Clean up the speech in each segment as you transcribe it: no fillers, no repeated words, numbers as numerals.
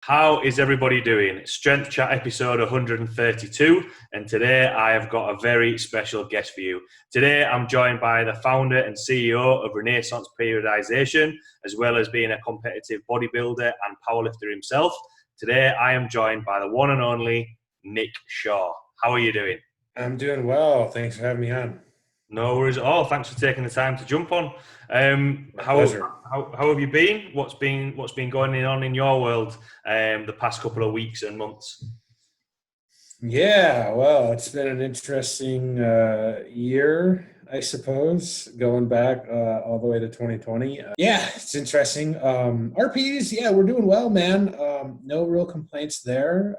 How is everybody doing? Strength Chat episode 132, and today I have got a very special guest for you. Today I'm joined by the founder and CEO of Renaissance Periodization, as well as being a competitive bodybuilder and powerlifter himself. Today I am joined by the one and only Nick Shaw. How are you doing? I'm doing well. Thanks for having me on. No worries at all. Thanks for taking the time to jump on. My How, pleasure. how have you been? What's been going on in your world the past couple of weeks and months? Yeah, well, it's been an interesting year, I suppose, going back all the way to 2020. Yeah, it's interesting. RPs, yeah, we're doing well, man. No real complaints there.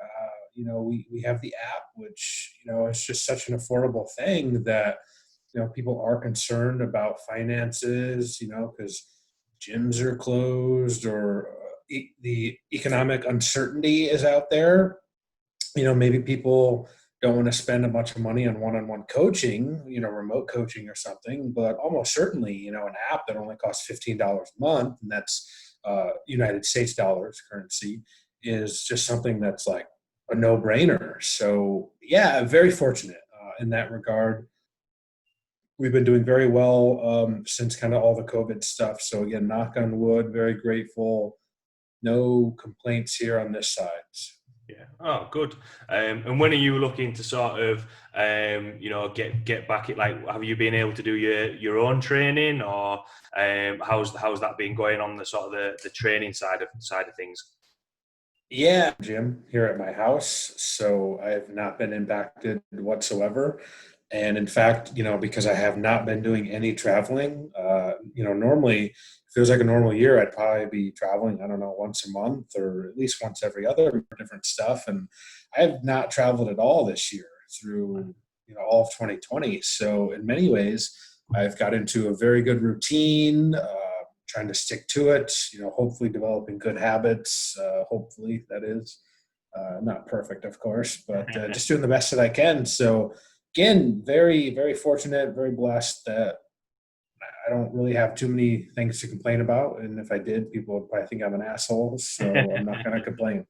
We have the app, which, is just such an affordable thing that, people are concerned about finances, because gyms are closed or the economic uncertainty is out there. Maybe people don't want to spend a bunch of money on one-on-one coaching, remote coaching or something, but almost certainly, an app that only costs $15 a month, and that's United States dollars currency, is just something that's like a no-brainer. So yeah, very fortunate in that regard. We've been doing very well since kind of all the COVID stuff. So again, knock on wood, very grateful. No complaints here on this side. Yeah. Oh, good. And when are you looking to sort of, get back at, like, have you been able to do your own training, or how's that been going on the sort of the training side of things? Yeah, gym here at my house. So I have not been impacted whatsoever. And in fact, because I have not been doing any traveling, normally it feels like a normal year, I'd probably be traveling, I don't know, once a month or at least once every other different stuff. And I have not traveled at all this year through, all of 2020. So in many ways, I've got into a very good routine, trying to stick to it, hopefully developing good habits, hopefully that is. Not perfect, of course, but just doing the best that I can. So again, very, very fortunate, very blessed that I don't really have too many things to complain about. And if I did, people would probably think I'm an asshole. So I'm not going to complain.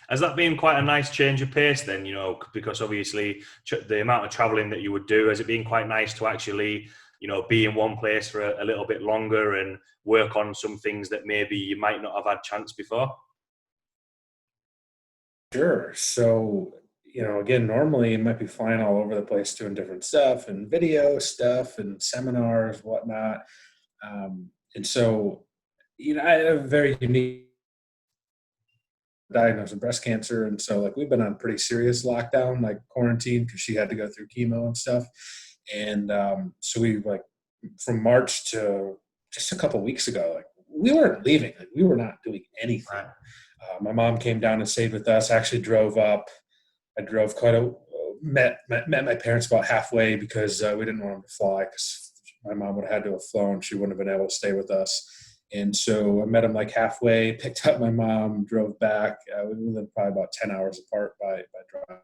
Has that been quite a nice change of pace then, because obviously the amount of traveling that you would do, has it been quite nice to actually, be in one place for a little bit longer and work on some things that maybe you might not have had chance before? Sure. So, again, normally you might be flying all over the place doing different stuff and video stuff and seminars, whatnot. And so, I have a very unique diagnosis of breast cancer. And so, like, we've been on pretty serious lockdown, like quarantine, because she had to go through chemo and stuff. And so we, like, from March to just a couple weeks ago, like, we weren't leaving. Like, we were not doing anything. Right. My mom came down and stayed with us. I actually drove up. I drove quite a met my parents about halfway because we didn't want them to fly because my mom would have had to have flown. She wouldn't have been able to stay with us. And so I met them like halfway, picked up my mom, drove back. We lived probably about 10 hours apart by drive.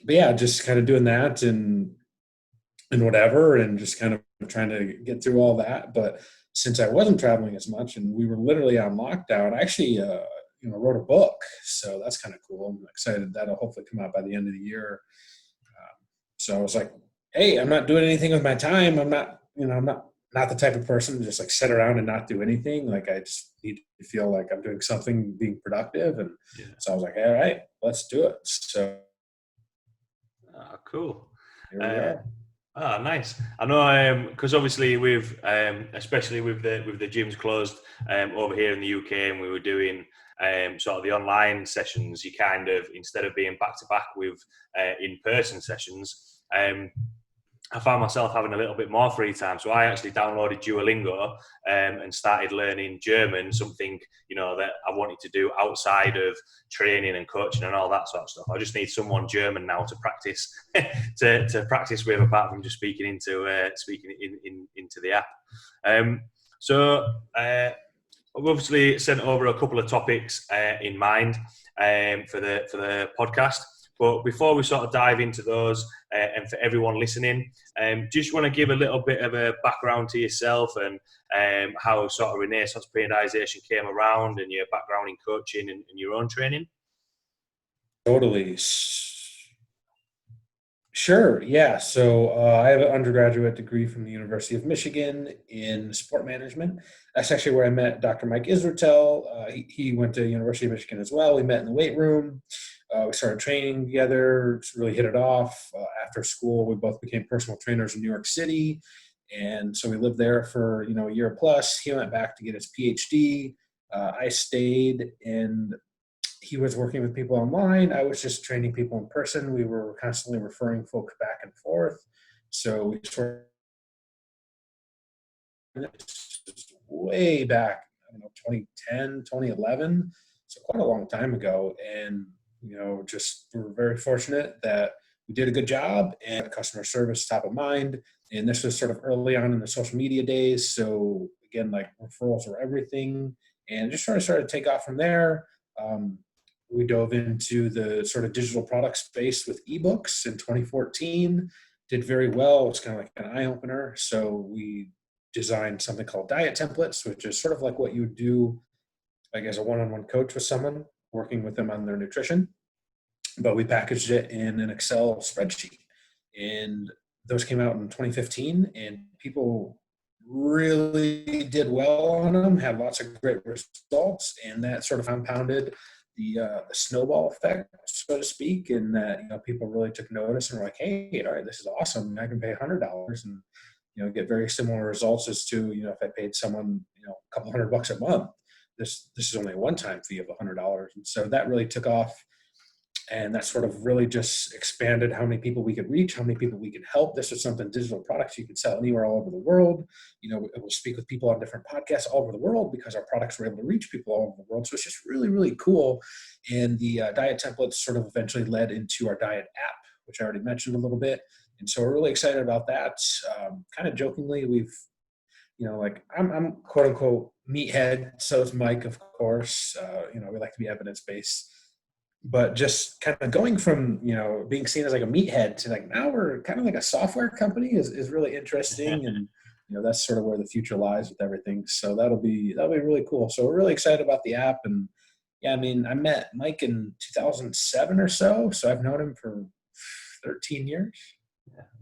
But yeah, just kind of doing that and whatever, and just kind of trying to get through all that. But since I wasn't traveling as much and we were literally on lockdown, I actually, wrote a book. So that's kind of cool. I'm excited that'll hopefully come out by the end of the year. So I was like, hey, I'm not doing anything with my time. I'm not the type of person to just like sit around and not do anything. Like, I just need to feel like I'm doing something, being productive. And Yeah. so I was like, all right, let's do it. So Cool. here we Uh, are. Nice. I know, because obviously with, especially with the gyms closed over here in the UK, and we were doing sort of the online sessions. You kind of, instead of being back to back with in-person sessions, I found myself having a little bit more free time. So I actually downloaded Duolingo and started learning German, something, that I wanted to do outside of training and coaching and all that sort of stuff. I just need someone German now to practice to practice with, apart from just speaking into the app. I've obviously sent over a couple of topics in mind for the podcast. But before we sort of dive into those, and for everyone listening, just want to give a little bit of a background to yourself and how sort of Renaissance Periodization came around and your background in coaching and your own training. Totally. Sure. Yeah. So I have an undergraduate degree from the University of Michigan in sport management. That's actually where I met Dr. Mike Israetel. He went to University of Michigan as well. We met in the weight room. We started training together, just really hit it off. After school, we both became personal trainers in New York City. And so we lived there for, a year plus. He went back to get his PhD. I stayed, and he was working with people online. I was just training people in person. We were constantly referring folks back and forth. So we sort of way back, 2010, 2011. So quite a long time ago. And, just we were very fortunate that we did a good job and customer service top of mind. And this was sort of early on in the social media days. So again, like referrals were everything, and just sort of started to take off from there. We dove into the sort of digital product space with ebooks in 2014, did very well. It was kind of like an eye opener. So we designed something called diet templates, which is sort of like what you would do like as a one-on-one coach with someone, working with them on their nutrition. But we packaged it in an Excel spreadsheet. And those came out in 2015, and people really did well on them, had lots of great results, and that sort of compounded the snowball effect, so to speak, and that people really took notice and were like, "Hey, all right, this is awesome. I can pay $100 and get very similar results as to if I paid someone a couple $100 a month. This is only a one-time fee of $100." And so that really took off. And that sort of really just expanded how many people we could reach, how many people we could help. This was something, digital products you could sell anywhere all over the world. It will speak with people on different podcasts all over the world because our products were able to reach people all over the world. So it's just really, really cool. And the diet templates sort of eventually led into our diet app, which I already mentioned a little bit. And so we're really excited about that. Kind of jokingly, we've, I'm quote unquote meathead. So is Mike, of course. We like to be evidence-based. But just kind of going from, being seen as like a meathead to like now we're kind of like a software company is really interesting. And, that's sort of where the future lies with everything. So that'll be really cool. So we're really excited about the app. And yeah, I met Mike in 2007 or so. So I've known him for 13 years.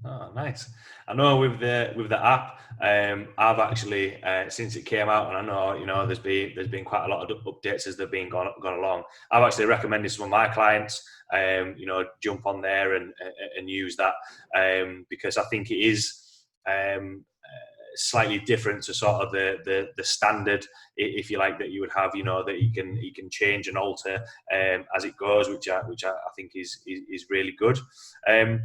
Oh, nice. I know with the app, I've actually since it came out, and I know there's been quite a lot of updates as they've been gone along. I've actually recommended some of my clients, jump on there and use that because I think it is slightly different to sort of the standard, if you like, that you would have, that you can change and alter as it goes, which I think is really good. And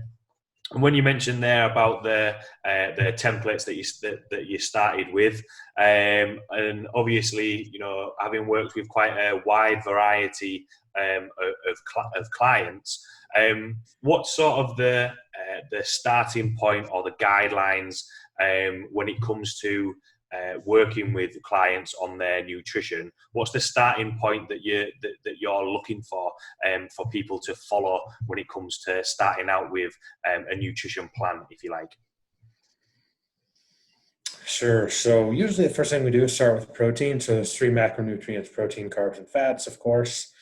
when you mentioned there about the templates that you started with, and obviously, having worked with quite a wide variety of clients, what's sort of the starting point or the guidelines when it comes to working with clients on their nutrition? What's the starting point that you're looking for people to follow when it comes to starting out with a nutrition plan, if you like? Sure. So usually the first thing we do is start with protein. So there's 3 macronutrients: protein, carbs, and fats, of course.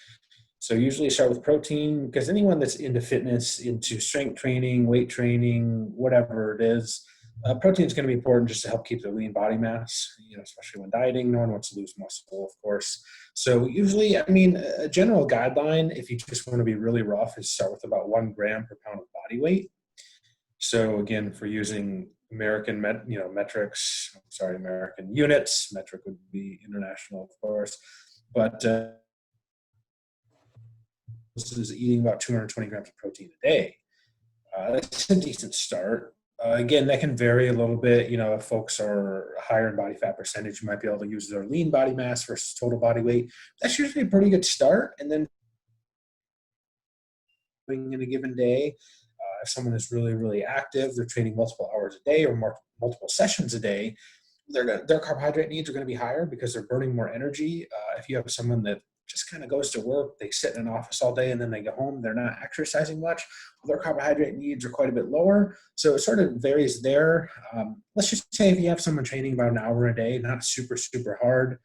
So usually start with protein because anyone that's into fitness, into strength training, weight training, whatever it is, protein is going to be important just to help keep the lean body mass, especially when dieting. No one wants to lose muscle, of course. So usually, a general guideline, if you just want to be really rough, is start with about 1 gram per pound of body weight. So again, if we're using American units, metric would be international, of course. But this is eating about 220 grams of protein a day. That's a decent start. Again, that can vary a little bit. If folks are higher in body fat percentage, you might be able to use their lean body mass versus total body weight. That's usually a pretty good start. And then in a given day, if someone is really, really active, they're training multiple hours a day or multiple sessions a day, their carbohydrate needs are going to be higher because they're burning more energy. If you have someone that just kind of goes to work. They sit in an office all day and then they go home. They're not exercising much. Their carbohydrate needs are quite a bit lower. So it sort of varies there. Let's just say if you have someone training about an hour a day, not super, super hard,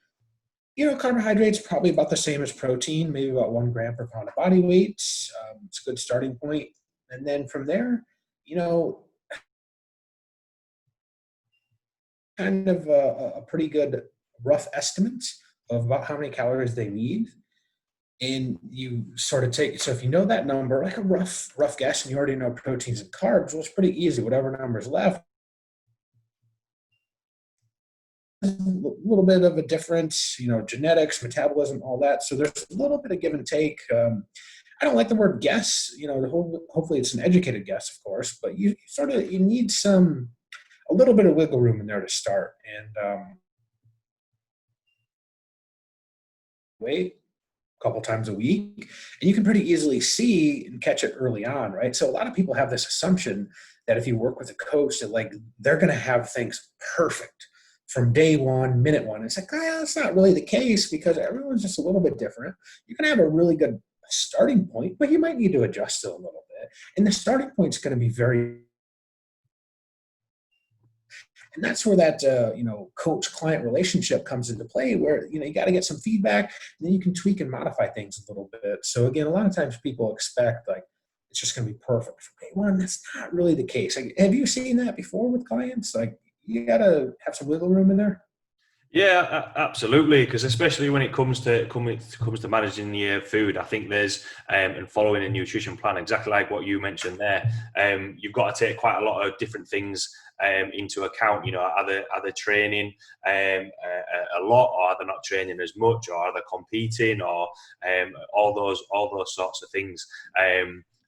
carbohydrates probably about the same as protein, maybe about 1 gram per pound of body weight. It's a good starting point. And then from there, kind of a pretty good rough estimate of about how many calories they need. And you sort of so if you know that number, like a rough guess, and you already know proteins and carbs, well, it's pretty easy. Whatever number's left, a little bit of a difference, genetics, metabolism, all that. So there's a little bit of give and take. I don't like the word guess, hopefully it's an educated guess, of course, but you need a little bit of wiggle room in there to start. And weight a couple times a week, and you can pretty easily see and catch it early on, right? So a lot of people have this assumption that if you work with a coach, that they're going to have things perfect from day one, minute one. It's like, that's not really the case, because everyone's just a little bit different. You can have a really good starting point, but you might need to adjust it a little bit. And the starting point is going to be and that's where that coach-client relationship comes into play, where you got to get some feedback, and then you can tweak and modify things a little bit. So again, a lot of times people expect it's just going to be perfect from day one. That's not really the case. Have you seen that before with clients? You got to have some wiggle room in there. Yeah, absolutely. Because especially when it comes to managing your food, I think there's and following a nutrition plan, exactly like what you mentioned there. You've got to take quite a lot of different things into account. Are they training a lot, or are they not training as much, or are they competing, or all those sorts of things.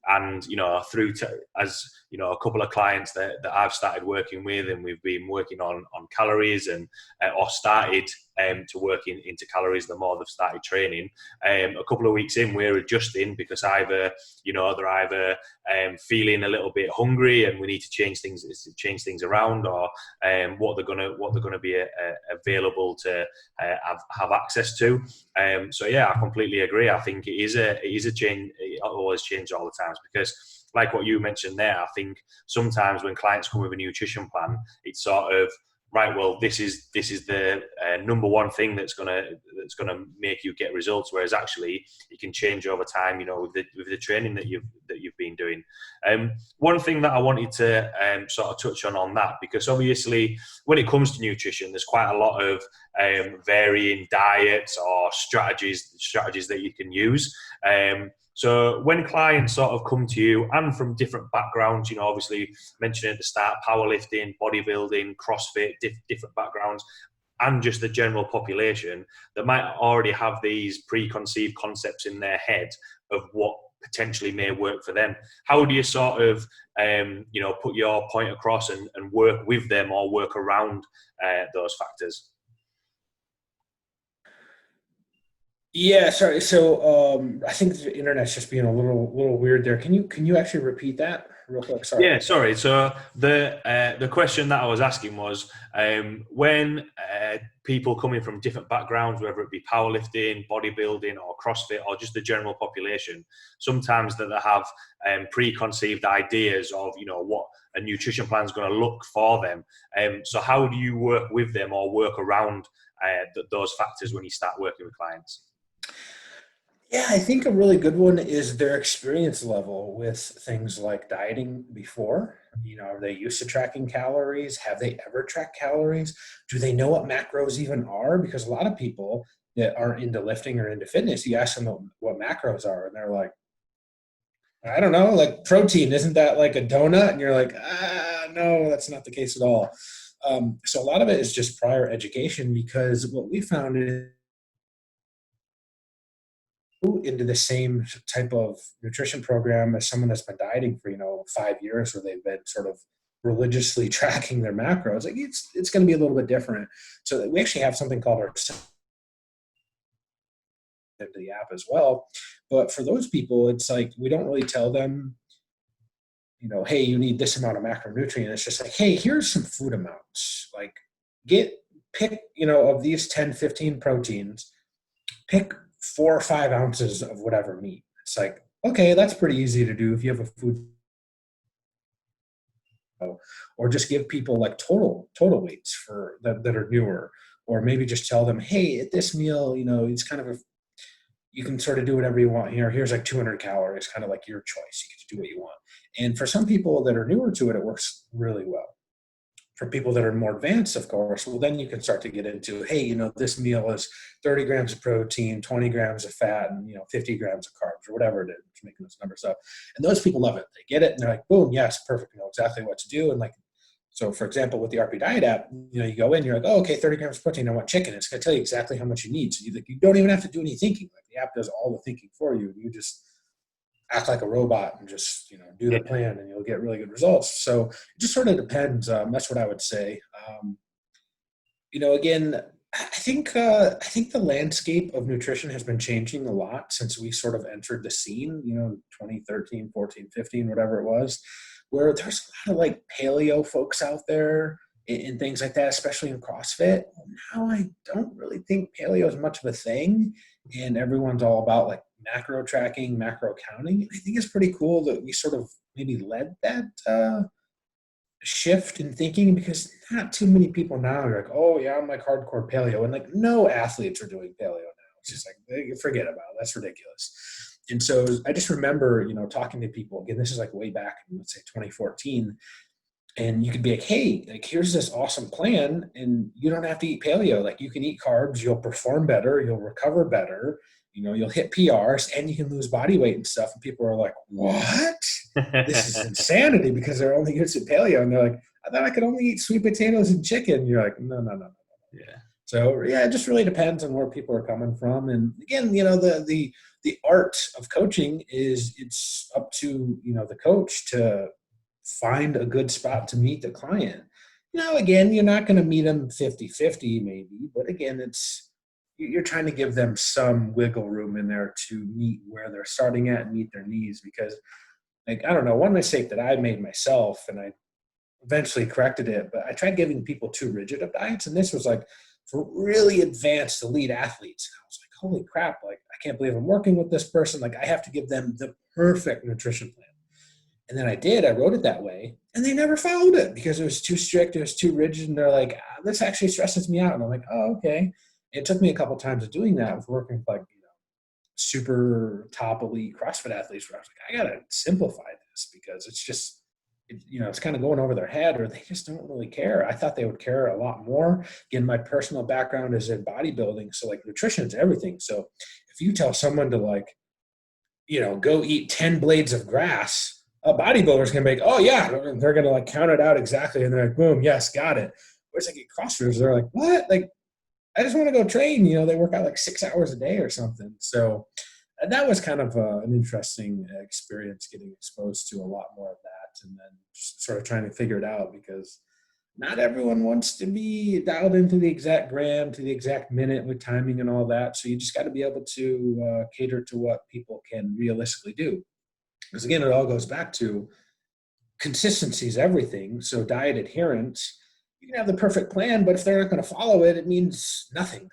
And a couple of clients that I've started working with, and we've been working on calories and or started to work into calories the more they've started training. A couple of weeks in, we're adjusting because they're either feeling a little bit hungry and we need to change things around, or what they're gonna be available to have access to. So yeah, I completely agree. I think it is a change. It always changes all the time, because like what you mentioned there, I think sometimes when clients come with a nutrition plan, it's sort of, right, well, this is the number one thing that's gonna make you get results. Whereas actually, it can change over time. With the training that you've been doing. One thing that I wanted to sort of touch on that, because obviously, when it comes to nutrition, there's quite a lot of varying diets or strategies that you can use. So when clients sort of come to you, and from different backgrounds, obviously mentioned at the start, powerlifting, bodybuilding, CrossFit, different backgrounds, and just the general population, that might already have these preconceived concepts in their head of what potentially may work for them. How do you sort of, put your point across and work with them, or work around those factors? Yeah, sorry. So I think the internet's just being a little weird there. Can you actually repeat that real quick? Sorry. Yeah, sorry. So the question that I was asking was, when people coming from different backgrounds, whether it be powerlifting, bodybuilding, or CrossFit, or just the general population, sometimes that they have preconceived ideas of what a nutrition plan is going to look for them. So how do you work with them, or work around those factors when you start working with clients? Yeah, I think a really good one is their experience level with things like dieting before. Are they used to tracking calories? Have they ever tracked calories? Do they know what macros even are? Because a lot of people that aren't into lifting or into fitness, you ask them what macros are, and they're like, I don't know, like protein, isn't that like a donut? And you're like, no, that's not the case at all. So a lot of it is just prior education, because what we found is into the same type of nutrition program as someone that's been dieting for 5 years, where they've been sort of religiously tracking their macros. Like it's going to be a little bit different. So we actually have something called our the app as well. But for those people, it's like we don't really tell them, hey, you need this amount of macronutrient. It's just like, hey, here's some food amounts. Like pick of these 10, 15 proteins, pick 4 or 5 ounces of whatever meat. It's like, okay, that's pretty easy to do if you have a food, or just give people like total weights for that are newer, or maybe just tell them, hey, at this meal, it's kind of you can sort of do whatever you want here. Here's like 200 calories, kind of like your choice. You get to do what you want. And for some people that are newer to it, it works really well. For people that are more advanced, of course, well, then you can start to get into, hey, this meal is 30 grams of protein, 20 grams of fat, and 50 grams of carbs, or whatever it is, making those numbers up. And those people love it. They get it, and they're like, boom, yes, perfect. Know exactly what to do. And like, so for example, with the RP Diet app, you go in, you're like, oh, okay, 30 grams of protein, I want chicken. It's going to tell you exactly how much you need. So you don't even have to do any thinking. Like the app does all the thinking for you. You just act like a robot and just do the plan, and you'll get really good results. So it just sort of depends. That's what I would say. Again, I think the landscape of nutrition has been changing a lot since we sort of entered the scene. 2013, 14, 15, whatever it was, where there's a lot of like paleo folks out there and things like that, especially in CrossFit. Now I don't really think paleo is much of a thing, and everyone's all about like macro tracking, macro counting. I think it's pretty cool that we sort of maybe led that shift in thinking, because not too many people now are like, oh yeah, I'm like hardcore paleo, and like no athletes are doing paleo now. It's just like, forget about it. That's ridiculous. And so I just remember, talking to people, again, this is like way back in, let's say 2014, and you could be like, hey, like here's this awesome plan, and you don't have to eat paleo. Like you can eat carbs, you'll perform better, you'll recover better, you'll hit PRs, and you can lose body weight and stuff. And people are like, what? This is insanity, because they're only using paleo. And they're like, I thought I could only eat sweet potatoes and chicken. You're like, no. Yeah. So yeah, it just really depends on where people are coming from. And again, the art of coaching is it's up to, the coach to find a good spot to meet the client. Again, you're not going to meet them 50-50 maybe, but again, you're trying to give them some wiggle room in there to meet where they're starting at and meet their needs. Because like, I don't know, one mistake that I made myself, and I eventually corrected it, but I tried giving people too rigid of diets. And this was like for really advanced elite athletes. And I was like, holy crap, like I can't believe I'm working with this person. Like I have to give them the perfect nutrition plan. And then I wrote it that way, and they never followed it because it was too strict, it was too rigid. And they're like, this actually stresses me out. And I'm like, oh, okay. It took me a couple of times of doing that with working with like, super top elite CrossFit athletes, where I was like, I got to simplify this, because it's just, it's kind of going over their head, or they just don't really care. I thought they would care a lot more. Again, my personal background is in bodybuilding. So like nutrition is everything. So if you tell someone to like, go eat 10 blades of grass, a bodybuilder's going to be like, oh yeah, they're going to like count it out exactly. And they're like, boom, yes, got it. Whereas like at CrossFitters, they're like, what? Like, I just want to go train. They work out like 6 hours a day or something. So that was kind of an interesting experience, getting exposed to a lot more of that, and then just sort of trying to figure it out, because not everyone wants to be dialed into the exact gram, to the exact minute with timing and all that. So you just got to be able to cater to what people can realistically do. Because again, it all goes back to consistency is everything. So diet adherence, you can have the perfect plan, but if they're not going to follow it, it means nothing.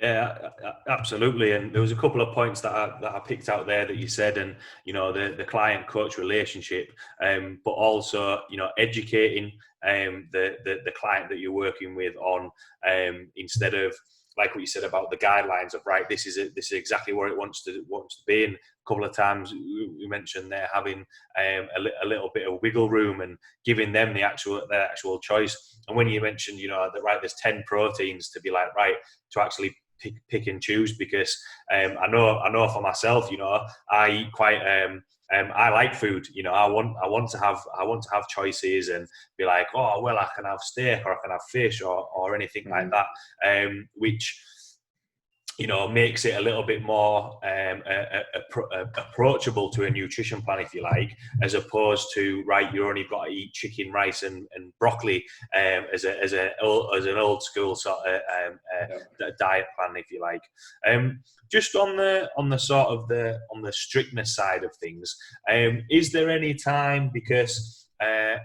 Yeah, absolutely. And there was a couple of points that I picked out there that you said, and the client coach relationship, but also educating the client that you're working with on, instead of like what you said about the guidelines of, right, this is exactly where it wants to be. And a couple of times we mentioned there having a little bit of wiggle room and giving them their actual choice. And when you mentioned that, right, there's 10 proteins, to be like, right, to actually pick and choose, because I know for myself, I eat quite I like food. I want to have choices and be like, oh well, I can have steak, or I can have fish, or anything like that, which makes it a little bit more approachable to a nutrition plan, if you like, as opposed to, right, you only got to eat chicken, rice, and broccoli as an old school sort of diet plan, if you like. Just on the sort of on the strictness side of things, is there any time, because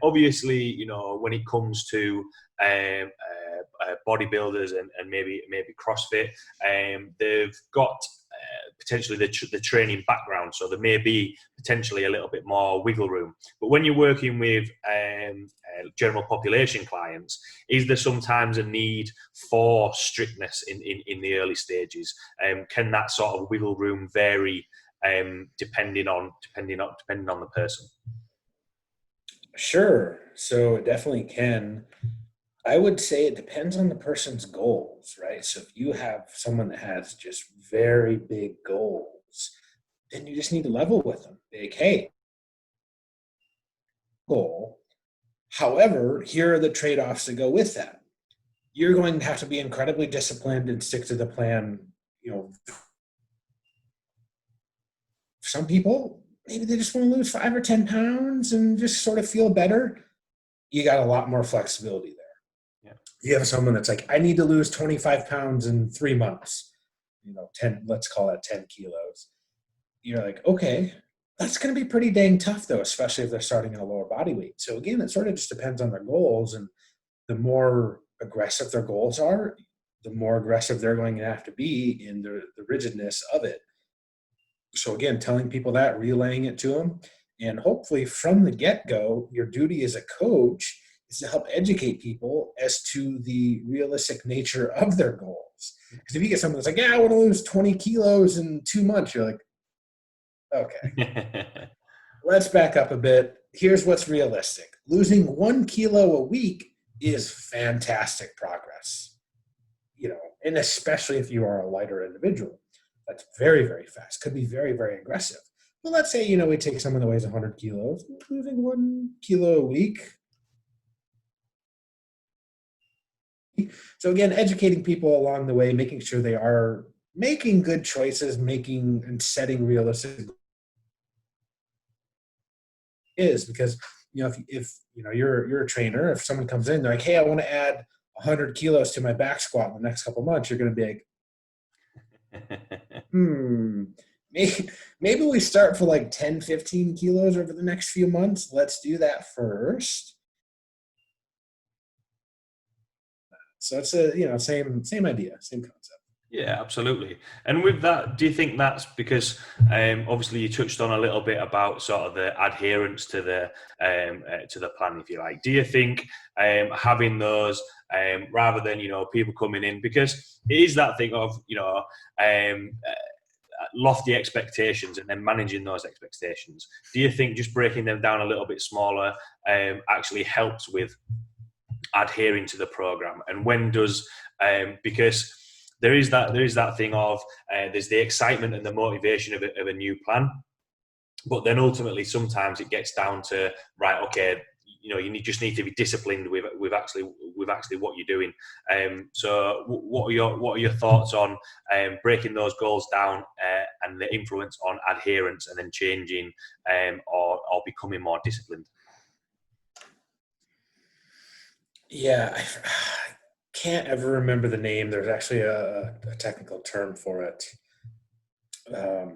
obviously when it comes to bodybuilders and maybe CrossFit, they've got potentially the training background. So there may be potentially a little bit more wiggle room. But when you're working with general population clients, is there sometimes a need for strictness in the early stages? Can that sort of wiggle room vary depending on the person? Sure. So it definitely can. I would say it depends on the person's goals, right? So if you have someone that has just very big goals, then you just need to level with them. Like, hey, goal. However, here are the trade-offs that go with that. You're going to have to be incredibly disciplined and stick to the plan. You know, some people, maybe they just want to lose 5 or 10 pounds and just sort of feel better. You got a lot more flexibility there. You have someone that's like, I need to lose 25 pounds in 3 months, 10, let's call that 10 kilos. You're like, okay, that's going to be pretty dang tough though, especially if they're starting at a lower body weight. So again, it sort of just depends on their goals, and the more aggressive their goals are, the more aggressive they're going to have to be in the rigidness of it. So again, telling people that, relaying it to them, and hopefully from the get-go, your duty as a coach is to help educate people as to the realistic nature of their goals. Because if you get someone that's like, yeah, I want to lose 20 kilos in 2 months, you're like, okay, let's back up a bit. Here's what's realistic. Losing 1 kilo a week is fantastic progress, and especially if you are a lighter individual. That's very, very fast. Could be very, very aggressive. But let's say, we take someone that weighs 100 kilos, losing 1 kilo a week. So again, educating people along the way, making sure they are making good choices, making and setting realistic is because, if you're a trainer, if someone comes in, they're like, hey, I want to add 100 kilos to my back squat in the next couple of months, you're going to be like, maybe we start for like 10, 15 kilos over the next few months. Let's do that first. So it's same idea, same concept. Yeah, absolutely. And with that, do you think that's because obviously you touched on a little bit about sort of the adherence to the plan, if you like. Do you think having those rather than people coming in, because it is that thing of lofty expectations and then managing those expectations? Do you think just breaking them down a little bit smaller actually helps with adhering to the program? And when does because there is that thing of there's the excitement and the motivation of a new plan, but then ultimately sometimes it gets down to, right, okay, you just need to be disciplined with actually what you're doing. So what are your thoughts on breaking those goals down and the influence on adherence and then changing or becoming more disciplined? Yeah, I can't ever remember the name. There's actually a technical term for it. I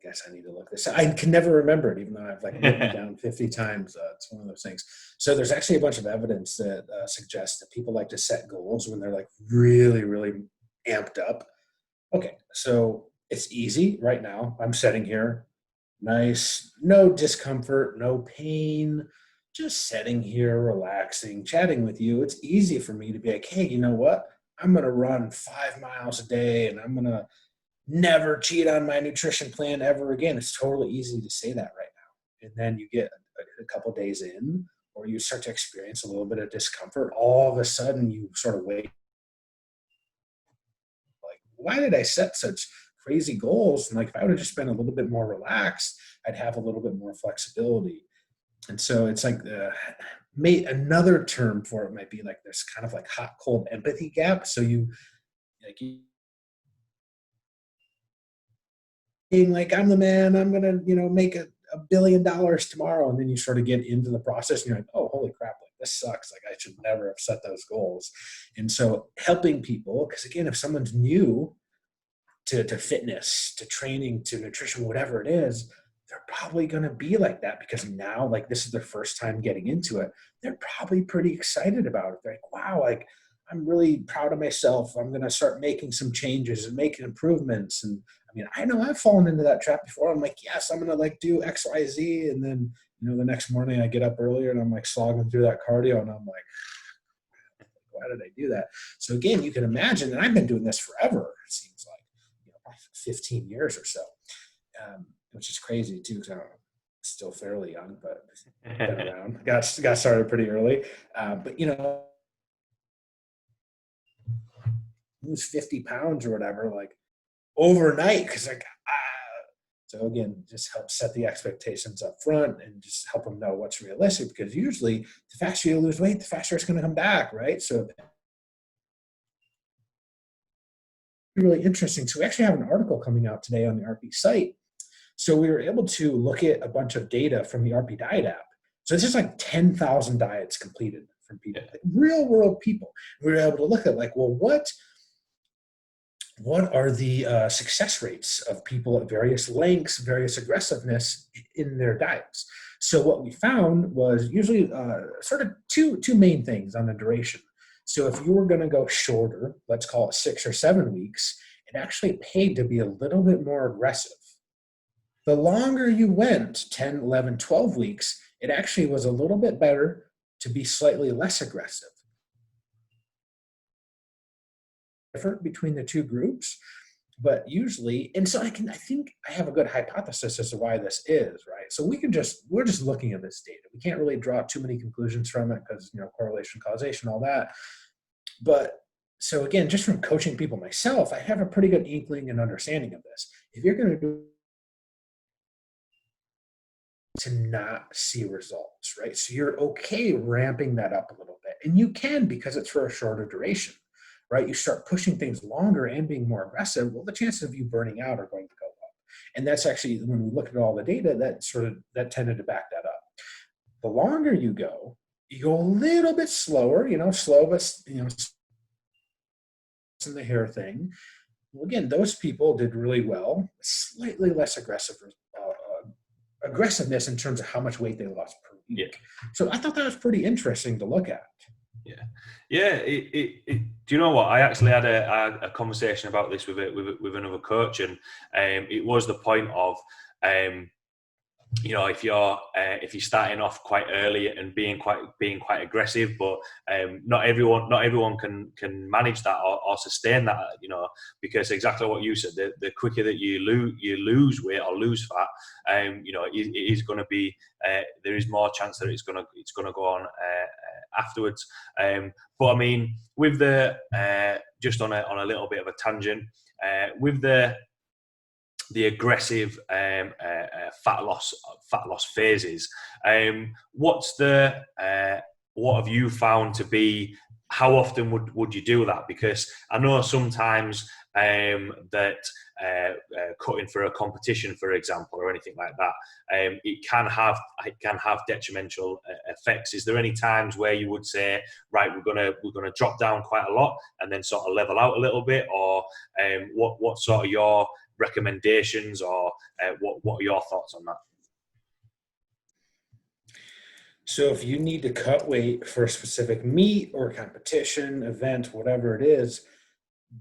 guess I need to look this up. I can never remember it, even though I've written it down 50 times. It's one of those things. So there's actually a bunch of evidence that suggests that people like to set goals when they're like really, really amped up. Okay, so it's easy right now. I'm sitting here, nice, no discomfort, no pain, just sitting here, relaxing, chatting with you. It's easy for me to be like, hey, you know what? I'm going to run 5 miles a day and I'm going to never cheat on my nutrition plan ever again. It's totally easy to say that right now. And then you get a couple days in, or you start to experience a little bit of discomfort. All of a sudden you sort of wait, like, why did I set such crazy goals? And like, if I would have just been a little bit more relaxed, I'd have a little bit more flexibility. And so it's like another term for it might be like this kind of like hot cold empathy gap. So you being like, I'm the man, I'm gonna make $1 billion tomorrow, and then you sort of get into the process and you're like, oh, holy crap, like this sucks, like I should never have set those goals. And so helping people, because again, if someone's new to fitness, to training, to nutrition, whatever it is, they're probably going to be like that because now, like, this is their first time getting into it. They're probably pretty excited about it. They're like, wow, like I'm really proud of myself. I'm going to start making some changes and making improvements. And I mean, I know I've fallen into that trap before. I'm like, yes, I'm going to like do X, Y, Z. And then, the next morning I get up earlier and I'm like slogging through that cardio and I'm like, why did I do that? So again, you can imagine, and I've been doing this forever, it seems like, probably 15 years or so, which is crazy too, because I'm still fairly young, but been around. Got started pretty early. But lose 50 pounds or whatever, like overnight, because like, so again, just help set the expectations up front and just help them know what's realistic, because usually the faster you lose weight, the faster it's going to come back, right? So really interesting. So we actually have an article coming out today on the RP site. So we were able to look at a bunch of data from the RP Diet app. So this is like 10,000 diets completed from people, like real world people. We were able to look at like, well, what are the success rates of people at various lengths, various aggressiveness in their diets? So what we found was usually sort of two main things on the duration. So if you were going to go shorter, let's call it 6 or 7 weeks, it actually paid to be a little bit more aggressive. The longer you went, 10, 11, 12 weeks, it actually was a little bit better to be slightly less aggressive. Different between the two groups, but usually, and so I think I have a good hypothesis as to why this is, right? So we're just looking at this data. We can't really draw too many conclusions from it because, correlation, causation, all that. But so again, just from coaching people myself, I have a pretty good inkling and understanding of this. If you're going to do to not see results, right? So you're okay ramping that up a little bit, and you can, because it's for a shorter duration. Right? You start pushing things longer and being more aggressive, well, the chances of you burning out are going to go up. And that's actually, when we look at all the data, that tended to back that up. The longer you go a little bit slower, slow, but, in the hair thing. Well, again, those people did really well, slightly less aggressiveness in terms of how much weight they lost per week. Yeah. So I thought that was pretty interesting to look at. Yeah. Do you know what? I actually had a conversation about this with another coach, and it was the point of, if you're starting off quite early and being quite aggressive, but not everyone can manage that or sustain that, because exactly what you said, the quicker that you lose weight or lose fat, it is going to be there is more chance that it's going to go on afterwards. But I mean, with the just on a little bit of a tangent, with the aggressive fat loss phases, what have you found to be, how often would you do that? Because I know sometimes that cutting for a competition, for example, or anything like that, it can have detrimental effects. Is there any times where you would say, right, we're gonna drop down quite a lot and then sort of level out a little bit, or what sort of your recommendations, or what are your thoughts on that? So if you need to cut weight for a specific meet or competition, event, whatever it is,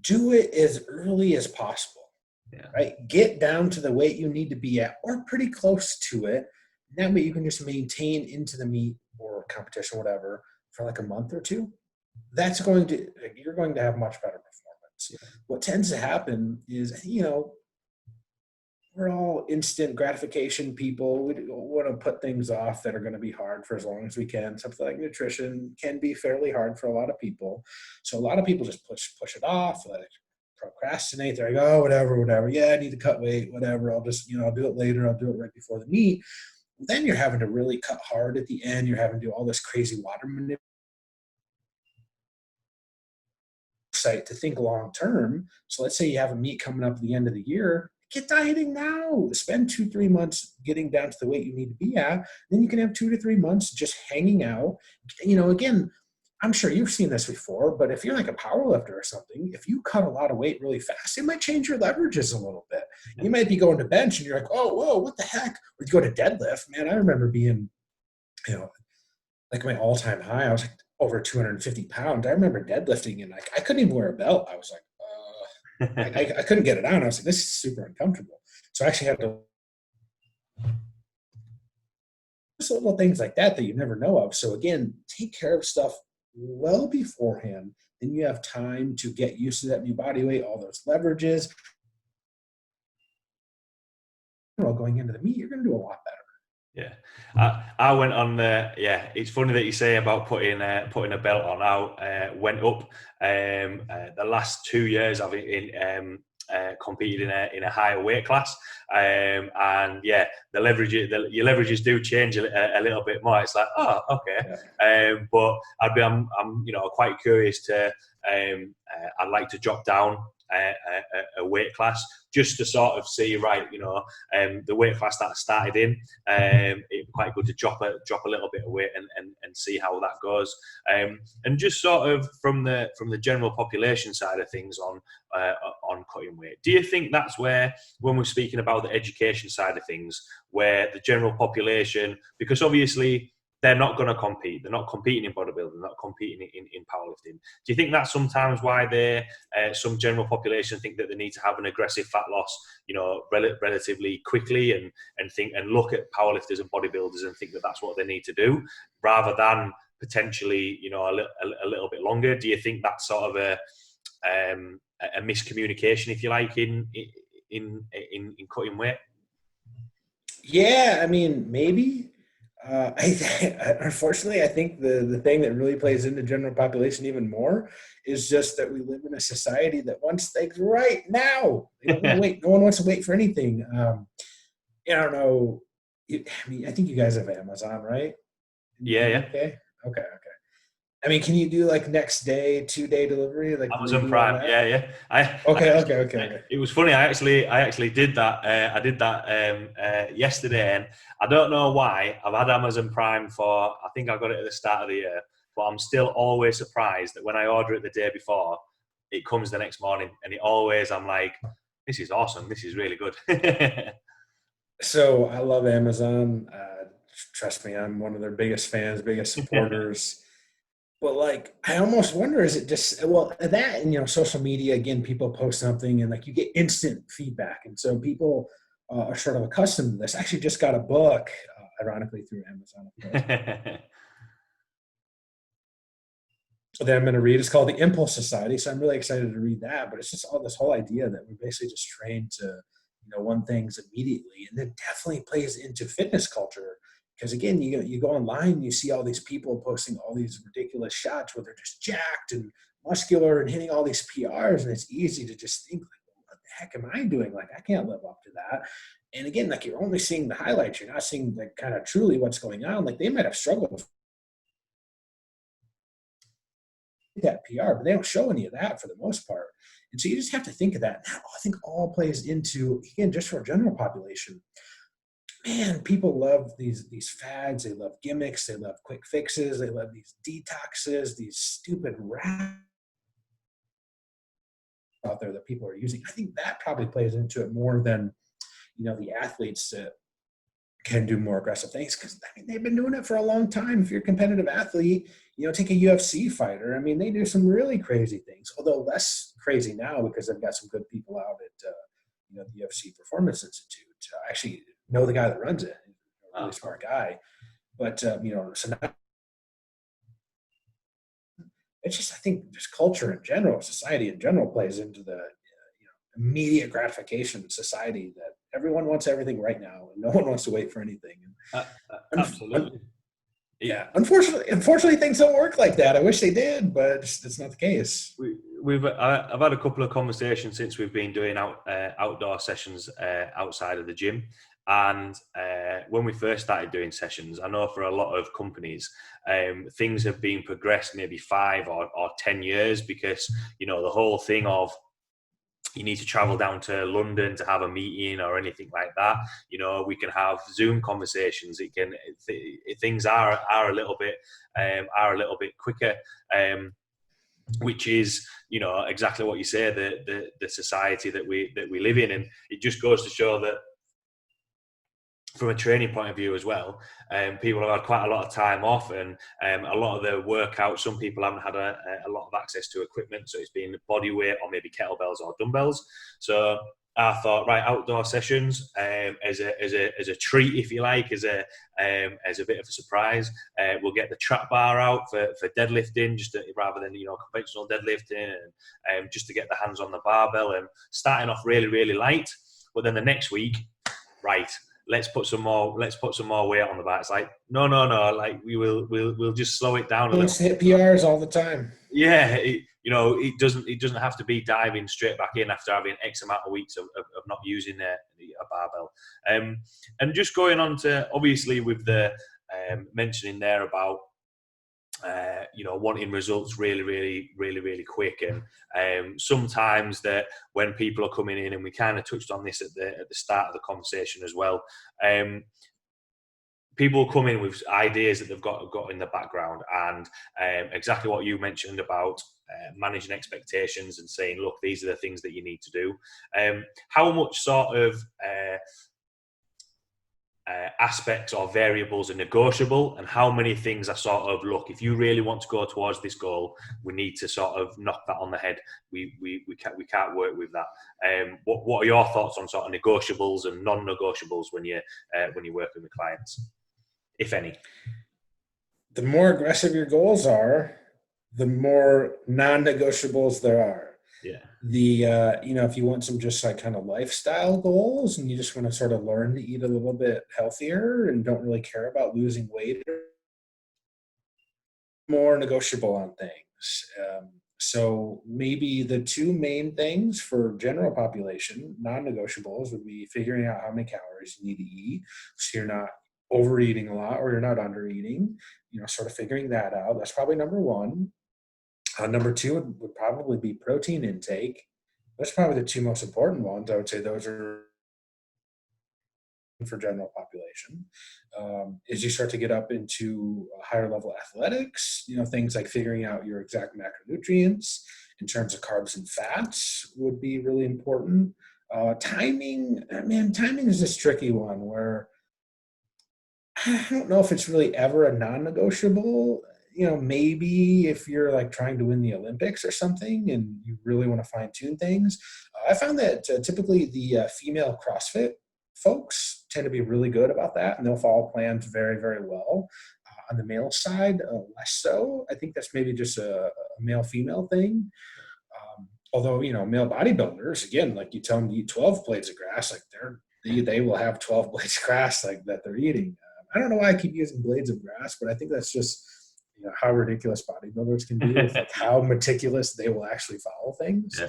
do it as early as possible. Yeah. Right? Get down to the weight you need to be at, or pretty close to it. That way you can just maintain into the meet or competition, whatever, for like a month or two. You're going to have much better performance. Yeah. What tends to happen is, we're all instant gratification people. We want to put things off that are going to be hard for as long as we can. Something like nutrition can be fairly hard for a lot of people. So a lot of people just push it off, like procrastinate. They're like, oh, whatever. Yeah, I need to cut weight, whatever. I'll just, I'll do it later. I'll do it right before the meet. Then you're having to really cut hard at the end. You're having to do all this crazy water manipulation to think long term. So let's say you have a meet coming up at the end of the year. Get dieting now. Spend 2-3 months getting down to the weight you need to be at. Then you can have 2 to 3 months just hanging out. Again, I'm sure you've seen this before, but if you're like a power lifter or something, if you cut a lot of weight really fast, it might change your leverages a little bit. You might be going to bench and you're like, oh, whoa, what the heck? Or you go to deadlift. Man, I remember being, like my all-time high. I was like, over 250 pounds. I remember deadlifting and like I couldn't even wear a belt. I was like, I couldn't get it on. I was like, this is super uncomfortable. So I actually had to just little things like that that you never know of. So again, take care of stuff well beforehand. Then you have time to get used to that new body weight, all those leverages. Going into the meet, you're going to do a lot better. Yeah, I went on. Yeah, it's funny that you say about putting a belt on. I went up the last 2 years. I've competed in a higher weight class, and yeah, your leverages do change a little bit more. It's like, oh, okay, yeah. But I'm quite curious to. I'd like to drop down a weight class just to sort of see, right, the weight class that I started in, it'd be quite good to drop a little bit of weight and see how that goes. And just sort of from the general population side of things on cutting weight, do you think that's where, when we're speaking about the education side of things, where the general population, because obviously they're not going to compete. They're not competing in bodybuilding. They're not competing in powerlifting. Do you think that's sometimes why some general population think that they need to have an aggressive fat loss, relatively quickly, and look at powerlifters and bodybuilders and think that that's what they need to do, rather than potentially, a little bit longer? Do you think that's sort of a miscommunication, if you like, in cutting weight? Yeah, I mean, maybe. Unfortunately, I think the thing that really plays into general population even more is just that we live in a society that wants things right now. They don't want to wait. No one wants to wait for anything. I don't know. I mean, I think you guys have Amazon, right? Yeah. Okay. I mean, can you do like next day, 2-day delivery? Like Amazon Prime, yeah. Okay. It was funny. I actually did that. I did that yesterday, and I don't know why. I've had Amazon Prime for, I think I got it at the start of the year, but I'm still always surprised that when I order it the day before, it comes the next morning, and I'm like, this is awesome. This is really good. So I love Amazon. Trust me, I'm one of their biggest fans, biggest supporters. But like, I almost wonder, is it just, well, that and, social media, again, people post something and like you get instant feedback. And so people are sort of accustomed to this. I actually just got a book, ironically through Amazon, of course, that I'm going to read. It's called The Impulse Society. So I'm really excited to read that. But it's just all this whole idea that we're basically just trained to, want things immediately. And it definitely plays into fitness culture. Because again, you go online, you see all these people posting all these ridiculous shots where they're just jacked and muscular and hitting all these PRs, and it's easy to just think, like, well, what the heck am I doing? Like, I can't live up to that. And again, like, you're only seeing the highlights. You're not seeing like kind of truly what's going on. Like, they might have struggled with that PR, but they don't show any of that for the most part. And so you just have to think of that. And that, I think, all plays into, again, just for a general population. Man, people love these fads. They love gimmicks. They love quick fixes. They love these detoxes, these stupid rap out there that people are using. I think that probably plays into it more than, the athletes that can do more aggressive things, because I mean, they've been doing it for a long time. If you're a competitive athlete, take a UFC fighter. I mean, they do some really crazy things, although less crazy now because they've got some good people out at the UFC Performance Institute. Actually know the guy that runs it. He's a really smart guy. But so now, it's just, I think, just culture in general, society in general plays into the immediate gratification society that everyone wants everything right now and no one wants to wait for anything. Absolutely. Yeah. Unfortunately, things don't work like that. I wish they did, but it's not the case. I've had a couple of conversations since we've been doing outdoor sessions outside of the gym. And when we first started doing sessions, I know for a lot of companies, things have been progressed maybe 5 or 10 years because, the whole thing of you need to travel down to London to have a meeting or anything like that. We can have Zoom conversations. Things are a little bit quicker. Which is, exactly what you say, the society that we live in. And it just goes to show that from a training point of view as well, people have had quite a lot of time off, and a lot of the workouts, some people haven't had a lot of access to equipment, so it's been body weight or maybe kettlebells or dumbbells. So I thought, right, outdoor sessions as a treat, if you like, as a bit of a surprise. We'll get the trap bar out for deadlifting, rather than conventional deadlifting, and just to get the hands on the barbell, and starting off really, really light. But then the next week, right, let's put some more weight on the bar. It's like, no, like we'll just slow it down a little. Let's hit PRs all the time. Yeah, it doesn't have to be diving straight back in after having X amount of weeks of not using a barbell. And just going on to, obviously, with the mentioning there about wanting results really, really, really, really quick, and sometimes that when people are coming in, and we kind of touched on this at the start of the conversation as well, people come in with ideas that they've got in the background, and exactly what you mentioned about managing expectations and saying, look, these are the things that you need to do. How much sort of aspects or variables are negotiable, and how many things are sort of, look, if you really want to go towards this goal, we need to sort of knock that on the head. We can't work with that. What are your thoughts on sort of negotiables and non-negotiables when you're working with clients, if any? The more aggressive your goals are, the more non-negotiables there are. Yeah. If you want some just like kind of lifestyle goals, and you just want to sort of learn to eat a little bit healthier and don't really care about losing weight, more negotiable on things. So maybe the two main things for general population, non-negotiables, would be figuring out how many calories you need to eat, so you're not overeating a lot or you're not undereating, sort of figuring that out. That's probably number one. Number two would probably be protein intake. That's probably the two most important ones. I would say those are for general population. As you start to get up into higher level athletics, things like figuring out your exact macronutrients in terms of carbs and fats would be really important. Timing is this tricky one where I don't know if it's really ever a non-negotiable. Maybe if you're like trying to win the Olympics or something and you really want to fine tune things. I found that typically the female CrossFit folks tend to be really good about that, and they'll follow plans very, very well. On the male side, less so. I think that's maybe just a male-female thing. Although, male bodybuilders, again, like you tell them to eat 12 blades of grass, like they will have 12 blades of grass like that they're eating. I don't know why I keep using blades of grass, but I think that's just how ridiculous bodybuilders can be with like how meticulous they will actually follow things. Yeah.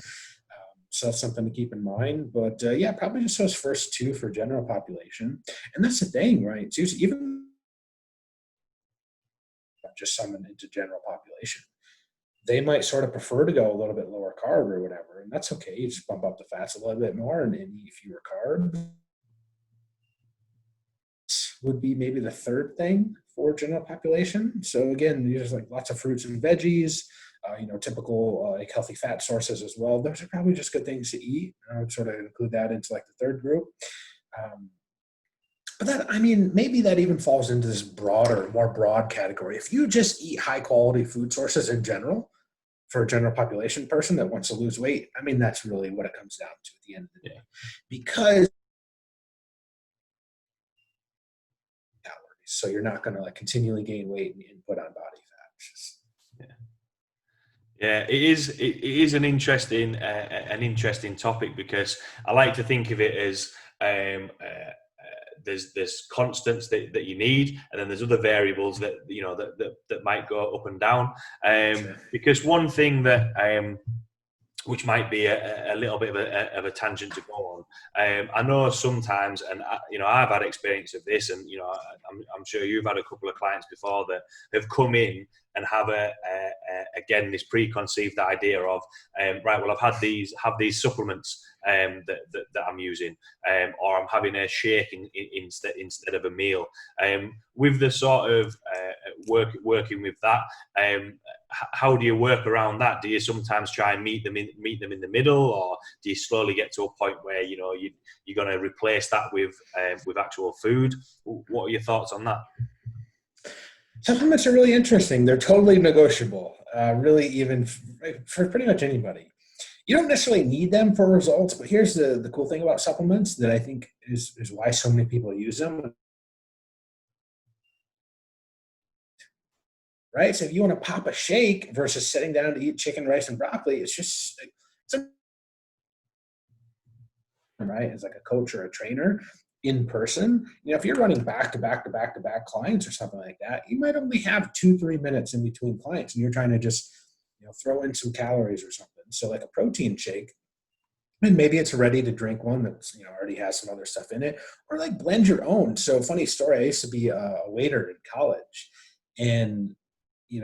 So that's something to keep in mind. But probably just those first two for general population. And that's the thing, right? It's usually, even just someone into general population, they might sort of prefer to go a little bit lower carb or whatever. And that's okay. You just bump up the fats a little bit more and eat fewer carbs. Would be maybe the third thing for general population. So again, there's like lots of fruits and veggies, typical like healthy fat sources as well. Those are probably just good things to eat. I would sort of include that into like the third group. But that, maybe that even falls into this more broad category. If you just eat high quality food sources in general, for a general population person that wants to lose weight, that's really what it comes down to at the end of the day. Because so you're not going to like continually gain weight and put on body fat. Yeah, it is an interesting topic, because I like to think of it as there's constants that you need, and then there's other variables that that might go up and down. Sure. Because one thing that which might be a little bit of a tangent to go on. I know sometimes, and I've had experience of this, and I'm sure you've had a couple of clients before that have come in and have again this preconceived idea of right, well, I've had these supplements that I'm using, or I'm having a shake instead of a meal. With the sort of working with that. How do you work around that? Do you sometimes try and meet them in the middle, or do you slowly get to a point where you're going to replace that with actual food? What are your thoughts on that? Supplements are really interesting. They're totally negotiable, really, even for pretty much anybody. You don't necessarily need them for results, but here's the cool thing about supplements that I think is why so many people use them. Right? So if you want to pop a shake versus sitting down to eat chicken, rice, and broccoli, it's right? As like a coach or a trainer in person. If you're running back to back to back to back clients or something like that, you might only have 2-3 minutes in between clients, and you're trying to just throw in some calories or something. So like a protein shake, and maybe it's a ready to drink one that's already has some other stuff in it, or like blend your own. So funny story, I used to be a waiter in college, and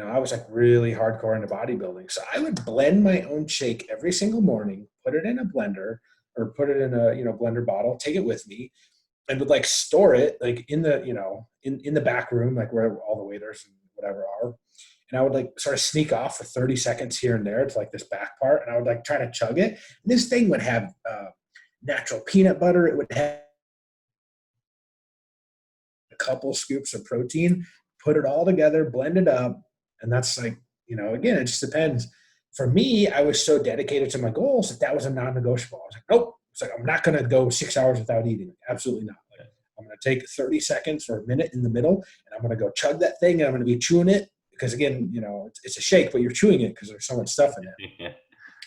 I was like really hardcore into bodybuilding. So I would blend my own shake every single morning, put it in a blender or put it in a blender bottle, take it with me, and would like store it like in the in the back room, like where all the waiters and whatever are. And I would like sort of sneak off for 30 seconds here and there to like this back part, and I would like try to chug it. And this thing would have natural peanut butter. It would have a couple scoops of protein, put it all together, blend it up. And that's like, again, it just depends. For me, I was so dedicated to my goals that was a non-negotiable. I was like, nope. It's like, I'm not going to go 6 hours without eating. Absolutely not. Like, I'm going to take 30 seconds or a minute in the middle, and I'm going to go chug that thing, and I'm going to be chewing it because, again, it's a shake, but you're chewing it because there's so much stuff in it. Yeah.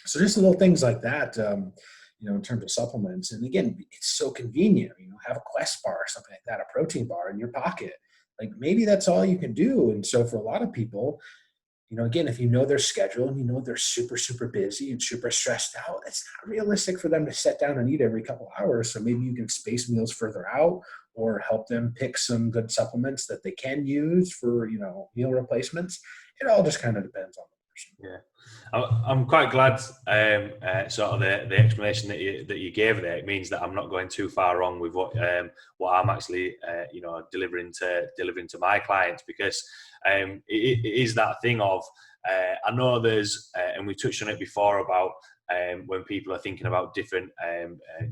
So just little things like that, in terms of supplements. And again, it's so convenient. Have a Quest bar or something like that, a protein bar in your pocket. Like maybe that's all you can do. And so for a lot of people, again, if their schedule and they're super, super busy and super stressed out, it's not realistic for them to sit down and eat every couple hours. So maybe you can space meals further out or help them pick some good supplements that they can use for, meal replacements. It all just kind of depends on the person. Yeah. I'm quite glad sort of the explanation that you gave there. It means that I'm not going too far wrong with what I'm actually delivering to my clients, because it is that thing of I know there's and we touched on it before about when people are thinking about different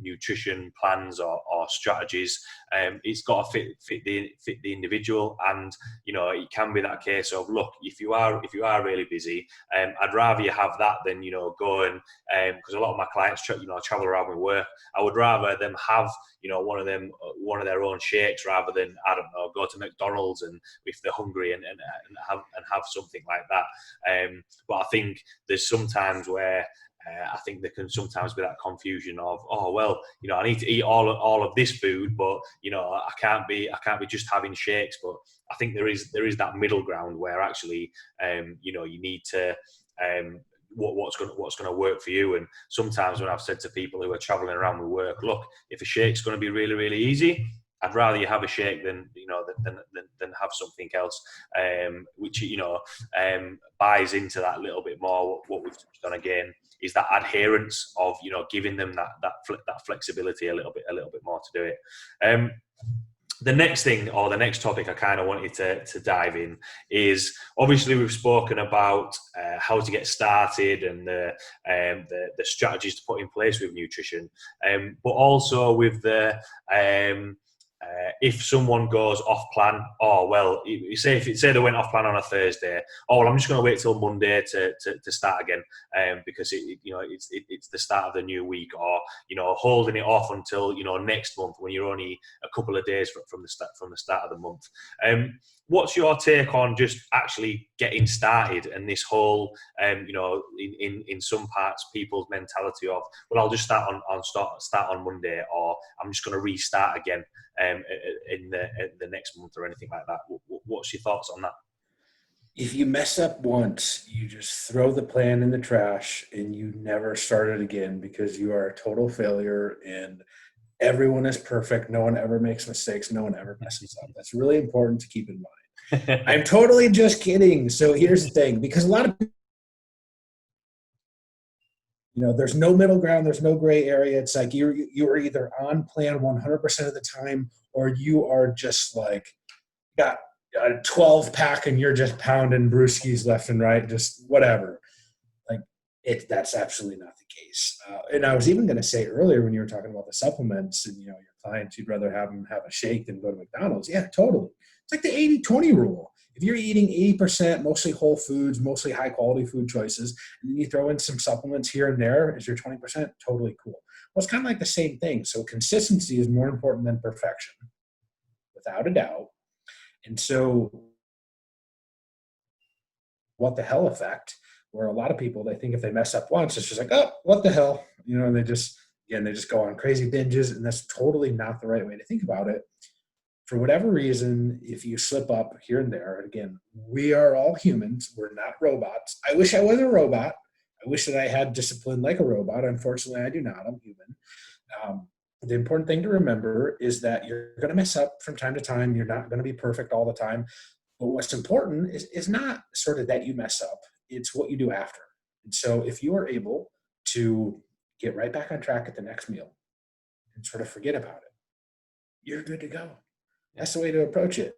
nutrition plans or strategies, it's got to fit the individual. And it can be that case of, look, if you are really busy, I'd rather you have that than go and because a lot of my clients travel around with work. I would rather them have one of their own shakes rather than, I don't know, go to McDonald's and if they're hungry and have something like that. But I think there's sometimes where I think there can sometimes be that confusion of, oh well, I need to eat all of this food, but I can't be just having shakes. But I think there is that middle ground where actually you need to what's going to work for you. And sometimes when I've said to people who are traveling around with work, look, if a shake's going to be really, really easy, I'd rather you have a shake than than have something else, which buys into that little bit more. What we've touched on again is that adherence of giving them that flexibility a little bit more to do it. The next thing, or the next topic I kind of wanted to dive in is, obviously we've spoken about how to get started and the strategies to put in place with nutrition, but also with the if someone goes off plan, say they went off plan on a Thursday, I'm just going to wait till Monday to start again, because it's the start of the new week, or holding it off until next month when you're only a couple of days from the start of the month. What's your take on just actually getting started and this whole, in some parts, people's mentality of, well, I'll just start on Monday, or I'm just going to restart again in the next month or anything like that. What's your thoughts on that? If you mess up once, you just throw the plan in the trash and you never start it again, because you are a total failure and everyone is perfect. No one ever makes mistakes. No one ever messes up. That's really important to keep in mind. I'm totally just kidding. So here's the thing, because a lot of people, there's no middle ground. There's no gray area. It's like you are either on plan 100% of the time, or you are just like got a 12 pack and you're just pounding brewskis left and right, just whatever. Like that's absolutely not the case. And I was even going to say earlier when you were talking about the supplements and, your clients, you'd rather have them have a shake than go to McDonald's. Yeah, totally. It's like the 80-20 rule. If you're eating 80% mostly whole foods, mostly high quality food choices, and then you throw in some supplements here and there as your 20%, totally cool. Well, it's kind of like the same thing. So consistency is more important than perfection, without a doubt. And so what the hell effect, where a lot of people, they think if they mess up once, it's just like, oh, what the hell? And they just go on crazy binges, and that's totally not the right way to think about it. For whatever reason, if you slip up here and there, again, we are all humans. We're not robots. I wish I was a robot. I wish that I had discipline like a robot. Unfortunately, I do not. I'm human. The important thing to remember is that you're going to mess up from time to time. You're not going to be perfect all the time. But what's important is not sort of that you mess up. It's what you do after. And so if you are able to get right back on track at the next meal and sort of forget about it, you're good to go. That's the way to approach it.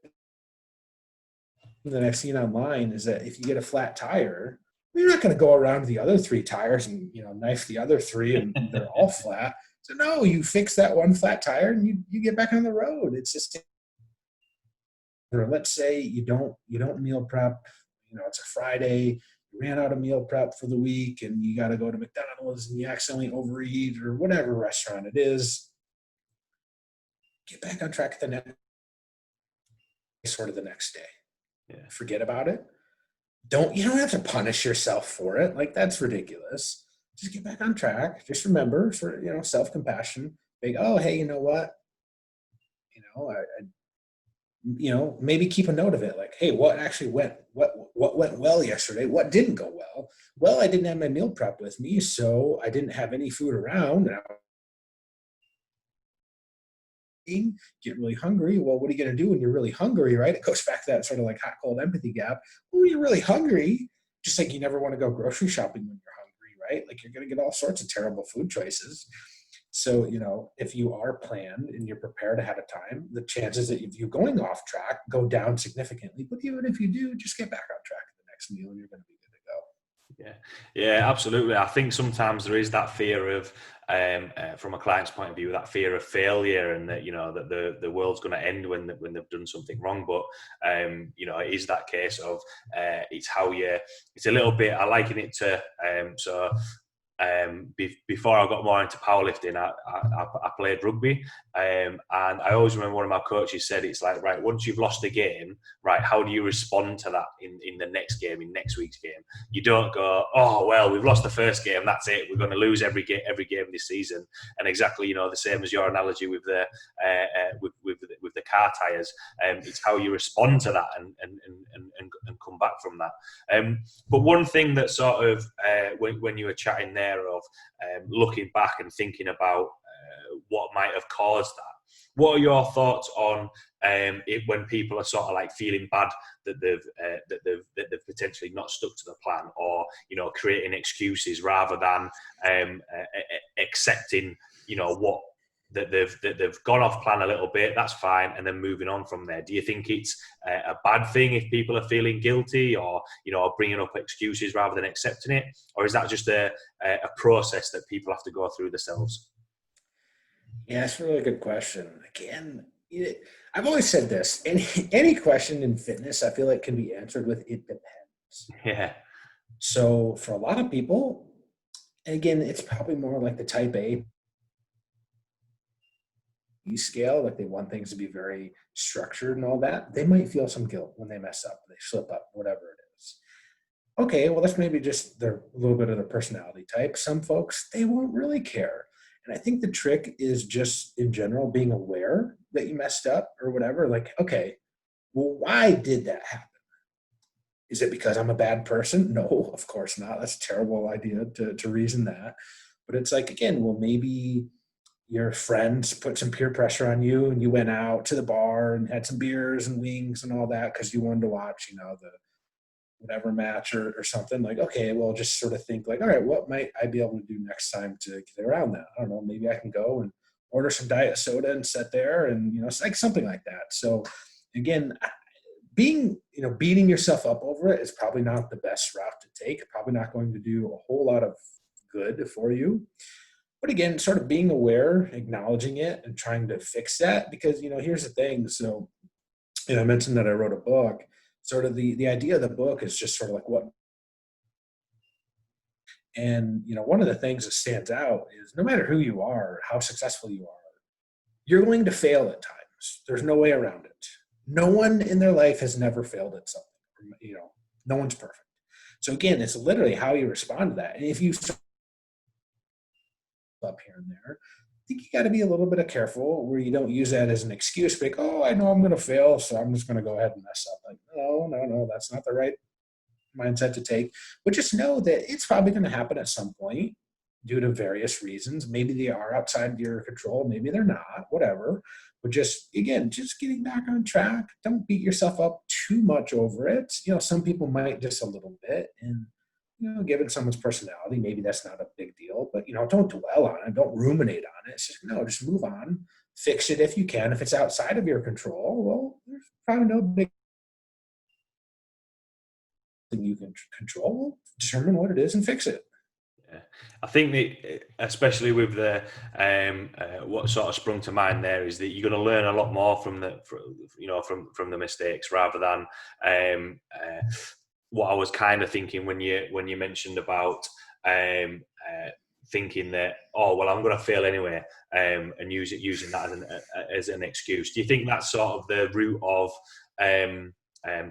The next thing online is that if you get a flat tire, you're not going to go around the other 3 tires and knife the other 3 and they're all flat. So no, you fix that one flat tire and you get back on the road. It's just, or let's say you don't meal prep. It's a Friday. You ran out of meal prep for the week and you got to go to McDonald's and you accidentally overeat or whatever restaurant it is. Get back on track at the next day. Yeah. Forget about it. You don't have to punish yourself for it. Like, that's ridiculous. Just get back on track. Just remember, self-compassion. Big, oh, hey, you know what? Maybe keep a note of it. Like, hey, what actually went well yesterday? What didn't go well? Well, I didn't have my meal prep with me, so I didn't have any food around. And get really hungry. Well, what are you going to do when you're really hungry, right? It goes back to that sort of like hot, cold empathy gap. When you're really hungry, just like you never want to go grocery shopping when you're hungry, right? Like, you're going to get all sorts of terrible food choices. So, if you are planned and you're prepared ahead of time, the chances that if you're going off track go down significantly. But even if you do, just get back on track at the next meal and you're going to be good to go. Yeah, absolutely. I think sometimes there is that fear of, from a client's point of view, that fear of failure, and that that the world's going to end when they've done something wrong. But it is that case of it's how you. It's a little bit. I liken it to before I got more into powerlifting, I played rugby, and I always remember one of my coaches said, it's like, right, once you've lost a game, right, how do you respond to that in the next game, in next week's game? You don't go, oh, well, we've lost the first game, that's it, we're going to lose every game this season. And exactly, the same as your analogy with the with the car tires, it's how you respond to that and come back from that. But one thing that sort of when you were chatting there of looking back and thinking about what might have caused that, what are your thoughts on it when people are sort of like feeling bad that they've potentially not stuck to the plan, or creating excuses rather than accepting what that they've gone off plan a little bit, that's fine, and then moving on from there? Do you think it's a bad thing if people are feeling guilty or bringing up excuses rather than accepting it, or is that just a process that people have to go through themselves? Yeah, it's a really good question. Again, I've always said this: any question in fitness, I feel like, can be answered with "it depends." Yeah. So for a lot of people, and again, it's probably more like the type A scale, like they want things to be very structured and all that. They might feel some guilt when they mess up, they slip up, whatever it is. Okay, well, that's maybe just a little bit of their personality type. Some folks, they won't really care. And I think the trick is just, in general, being aware that you messed up or whatever. Like, okay, well, why did that happen? Is it because I'm a bad person? No, of course not. That's a terrible idea to reason that. But it's like, again, well, maybe your friends put some peer pressure on you and you went out to the bar and had some beers and wings and all that because you wanted to watch, the whatever match or something. Like, okay, well, just sort of think like, all right, what might I be able to do next time to get around that? I don't know, maybe I can go and order some diet soda and sit there and, it's like something like that. So again, beating yourself up over it is probably not the best route to take. Probably not going to do a whole lot of good for you. But again, sort of being aware, acknowledging it, and trying to fix that. Because here's the thing. So, I mentioned that I wrote a book. Sort of the idea of the book is just sort of like what. And one of the things that stands out is no matter who you are, how successful you are, you're going to fail at times. There's no way around it. No one in their life has never failed at something. No one's perfect. So again, it's literally how you respond to that. And if you up here and there, I think you got to be a little bit careful where you don't use that as an excuse. Like, oh, I know I'm going to fail, so I'm just going to go ahead and mess up. Like, no, that's not the right mindset to take. But just know that it's probably going to happen at some point due to various reasons. Maybe they are outside your control, maybe they're not, whatever. But just getting back on track. Don't beat yourself up too much over it. Some people might just a little bit, and given someone's personality, maybe that's not a big deal. But don't dwell on it, don't ruminate on it. It's just move on, fix it if you can. If it's outside of your control, well, there's probably no big thing you can control. Determine what it is and fix it. I think that, especially with the what sort of sprung to mind there is that you're going to learn a lot more from the mistakes rather than what I was kind of thinking when you mentioned about thinking that, oh well, I'm going to fail anyway, and using that as an excuse. Do you think that's sort of the root of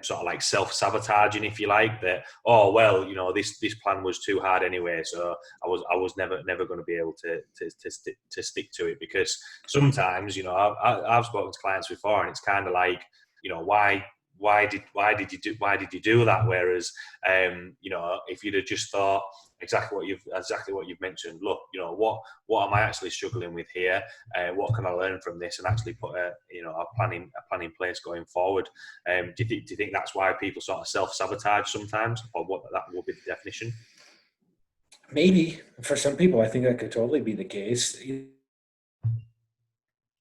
sort of like self-sabotaging, if you like, that, oh well, this plan was too hard anyway, so I was never going to be able to stick to it? Because sometimes I've spoken to clients before, and it's kind of like, why did you do that? Whereas if you'd have just thought exactly what you've mentioned, look, what am I actually struggling with here? What can I learn from this, and actually put a plan in place going forward? Do you think that's why people sort of self-sabotage sometimes, or what that will be the definition? Maybe for some people, I think that could totally be the case.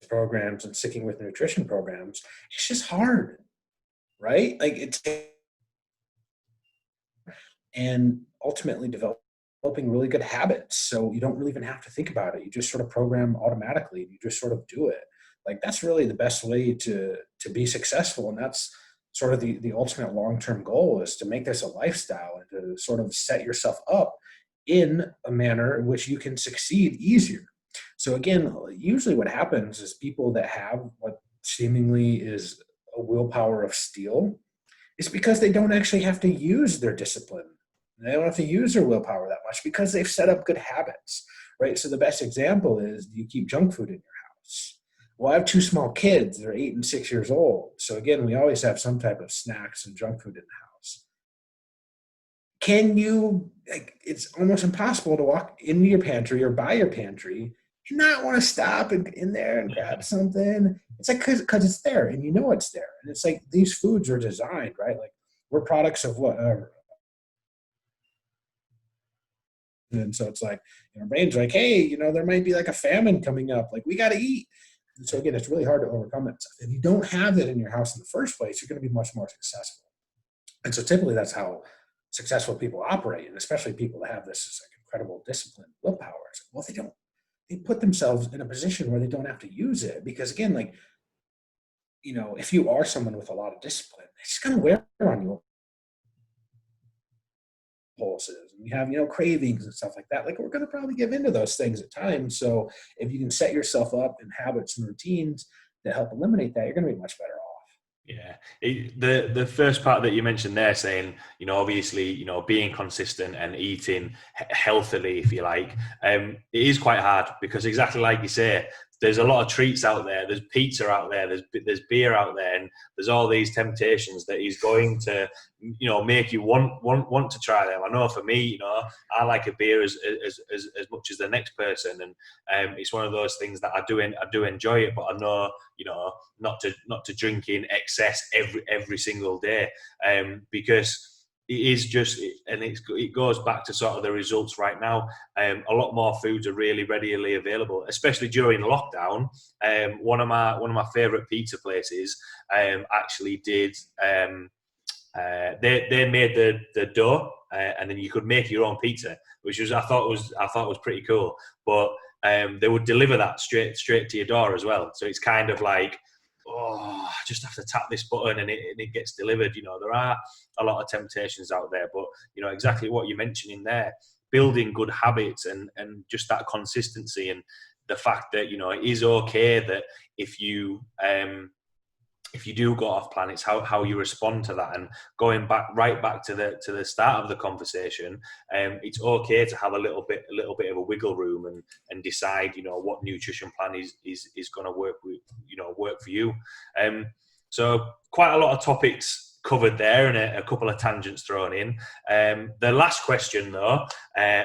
Programs and sticking with nutrition programs, it's just hard, right? Like and ultimately developing really good habits. So you don't really even have to think about it. You just sort of program automatically. You just sort of do it. Like that's really the best way to be successful. And that's sort of the ultimate long-term goal, is to make this a lifestyle and to sort of set yourself up in a manner in which you can succeed easier. So again, usually what happens is people that have what seemingly is a willpower of steel, it's because they don't actually have to use their discipline. They don't have to use their willpower that much because they've set up good habits, right? So the best example is, do you keep junk food in your house? Well, I have two small kids. They're 8 and 6 years old. So again, we always have some type of snacks and junk food in the house. Can you, it's almost impossible to walk into your pantry or by your pantry and not want to stop in there and grab something. It's like, because it's there and it's there. And it's like, these foods are designed, right? Like, we're products of whatever. And so it's like, our brain's like, hey, there might be like a famine coming up. Like, we got to eat. And so again, it's really hard to overcome it. If you don't have that in your house in the first place, you're going to be much more successful. And so typically that's how successful people operate, and especially people that have this incredible discipline, willpower. Well, they put themselves in a position where they don't have to use it, because again, if you are someone with a lot of discipline, it's just going to wear on you. Impulses, and we have cravings and stuff like that. Like, we're going to probably give into those things at times. So if you can set yourself up in habits and routines that help eliminate that, you're going to be much better off. Yeah, the first part that you mentioned there, saying obviously being consistent and eating healthily, if you like, it is quite hard, because exactly like you say, there's a lot of treats out there. There's pizza out there. There's beer out there, and there's all these temptations that he's going to make you want to try them. I know for me, I like a beer as much as the next person, and it's one of those things that I do enjoy it, but I know not to drink in excess every single day, because it is just, and it goes back to sort of the results right now. A lot more foods are really readily available, especially during lockdown. One of my favorite pizza places actually did. They made the dough, and then you could make your own pizza, which was I thought was pretty cool. But they would deliver that straight to your door as well. So it's kind of like, oh, I just have to tap this button and it gets delivered. You know, there are a lot of temptations out there, but you know exactly what you're mentioning there, building good habits and just that consistency, and the fact that, you know, it is okay that if you do go off plan, it's how you respond to that. And going right back to the start of the conversation, it's okay to have a little bit of a wiggle room and decide, you know, what nutrition plan is going to work for you. So quite a lot of topics covered there, and a couple of tangents thrown in. The last question though,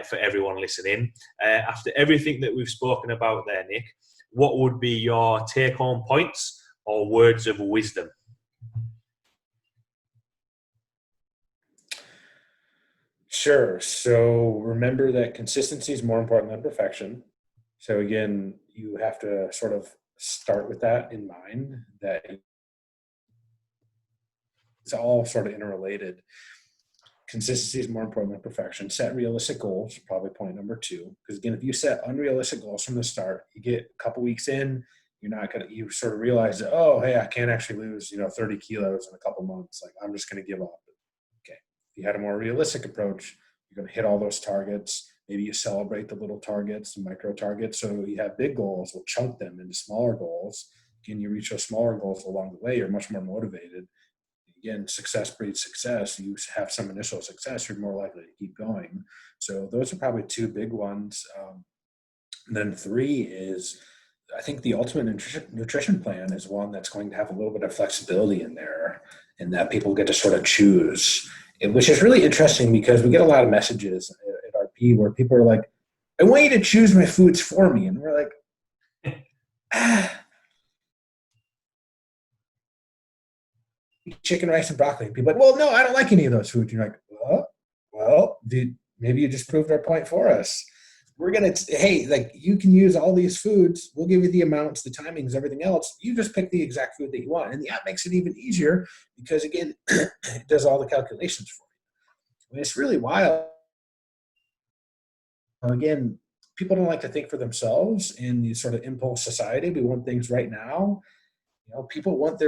for everyone listening, after everything that we've spoken about there, Nick, what would be your take home points or words of wisdom? Sure. So remember that consistency is more important than perfection. So again, you have to sort of start with that in mind, that it's all sort of interrelated. Consistency is more important than perfection. Set realistic goals, probably point number 2. Because again, if you set unrealistic goals from the start, you get a couple weeks in, you sort of realize that, oh, hey, I can't actually lose, 30 kilos in a couple months. Like, I'm just going to give up. Okay. If you had a more realistic approach, you're going to hit all those targets. Maybe you celebrate the little targets, the micro targets. So you have big goals, we'll chunk them into smaller goals. Again, you reach those smaller goals along the way, you're much more motivated. Again, success breeds success. You have some initial success, you're more likely to keep going. So those are probably 2 big ones. And then 3 is, I think the ultimate nutrition plan is one that's going to have a little bit of flexibility in there, and that people get to sort of choose, which is really interesting because we get a lot of messages at RP where people are like, I want you to choose my foods for me. And we're like, chicken, rice, and broccoli. And people are like, well, no, I don't like any of those foods. You're like, well, dude, maybe you just proved our point for us. We're going to, hey, like, you can use all these foods. We'll give you the amounts, the timings, everything else. You just pick the exact food that you want. And the app makes it even easier because, again, it does all the calculations for you. I mean, it's really wild. Again, people don't like to think for themselves in the sort of impulse society. We want things right now. People want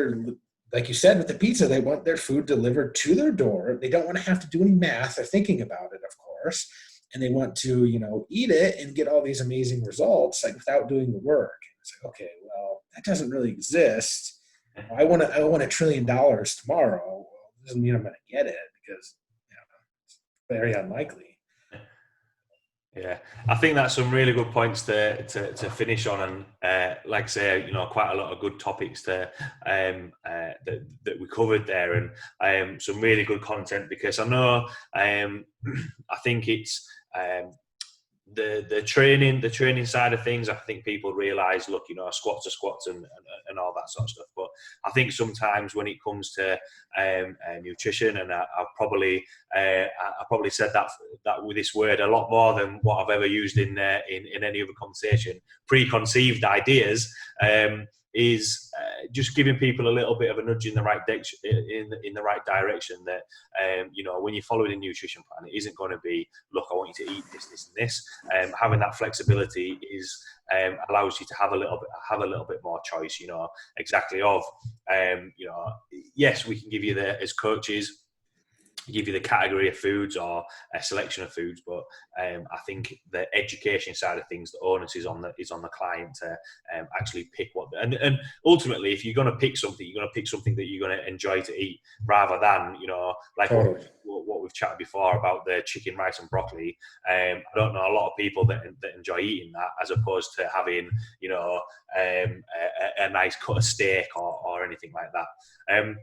like you said with the pizza, they want their food delivered to their door. They don't want to have to do any math. They're thinking about it, of course. And they want to, eat it and get all these amazing results, like, without doing the work. It's like, okay, well, that doesn't really exist. I want $1 trillion tomorrow. Well, it doesn't mean I'm going to get it, because it's very unlikely. Yeah, I think that's some really good points to finish on, and like I say, quite a lot of good topics there that we covered there, and some really good content, because I know I think it's the training side of things. I think people realise, look, squats are squats and all that sort of stuff. But I think sometimes when it comes to nutrition, and I probably said that with this word a lot more than what I've ever used in any other conversation. Preconceived ideas is just giving people a little bit of a nudge in the right direction. That when you're following a nutrition plan, it isn't going to be, look, I want you to eat this, and this. Having that flexibility is allows you to have a little bit more choice. Exactly of yes, we can give you as coaches, give you the category of foods or a selection of foods, but I think the education side of things, the onus is on the client to actually pick what. And ultimately, if you're going to pick something, you're going to pick something that you're going to enjoy to eat, rather than like totally. what we've chatted before about the chicken, rice, and broccoli. I don't know a lot of people that enjoy eating that, as opposed to having a nice cut of steak or anything like that.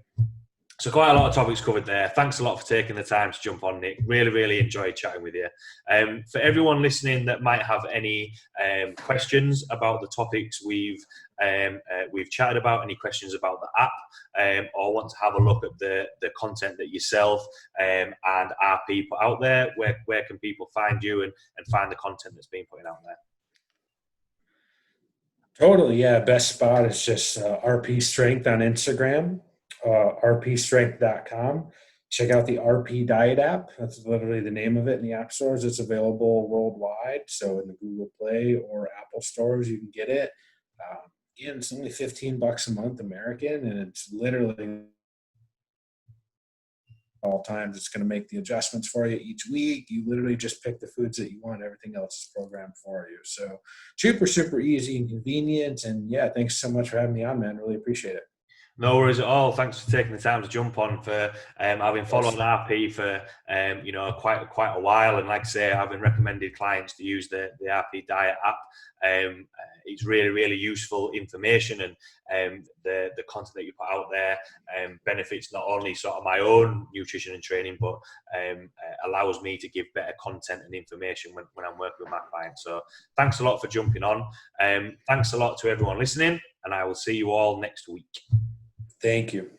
So quite a lot of topics covered there. Thanks a lot for taking the time to jump on, Nick. Really, really enjoyed chatting with you. For everyone listening that might have any questions about the topics we've chatted about, any questions about the app, or want to have a look at the content that yourself and RP put out there, where can people find you and find the content that's being put out there? Totally, yeah. Best spot is just RP Strength on Instagram, rpstrength.com. Check out the RP Diet app. That's literally the name of it in the app stores. It's available worldwide. So in the Google Play or Apple stores, you can get it. Again, it's only $15 a month American, and it's literally all times. It's going to make the adjustments for you each week. You literally just pick the foods that you want. Everything else is programmed for you. So super, super easy and convenient. And yeah, thanks so much for having me on, man. Really appreciate it. No worries at all. Thanks for taking the time to jump on. For I've been following RP for quite a while, and like I say, I've been recommended clients to use the RP Diet app. It's really, really useful information, and the content that you put out there benefits not only sort of my own nutrition and training, but allows me to give better content and information when I'm working with my clients. So thanks a lot for jumping on. Thanks a lot to everyone listening, and I will see you all next week. Thank you.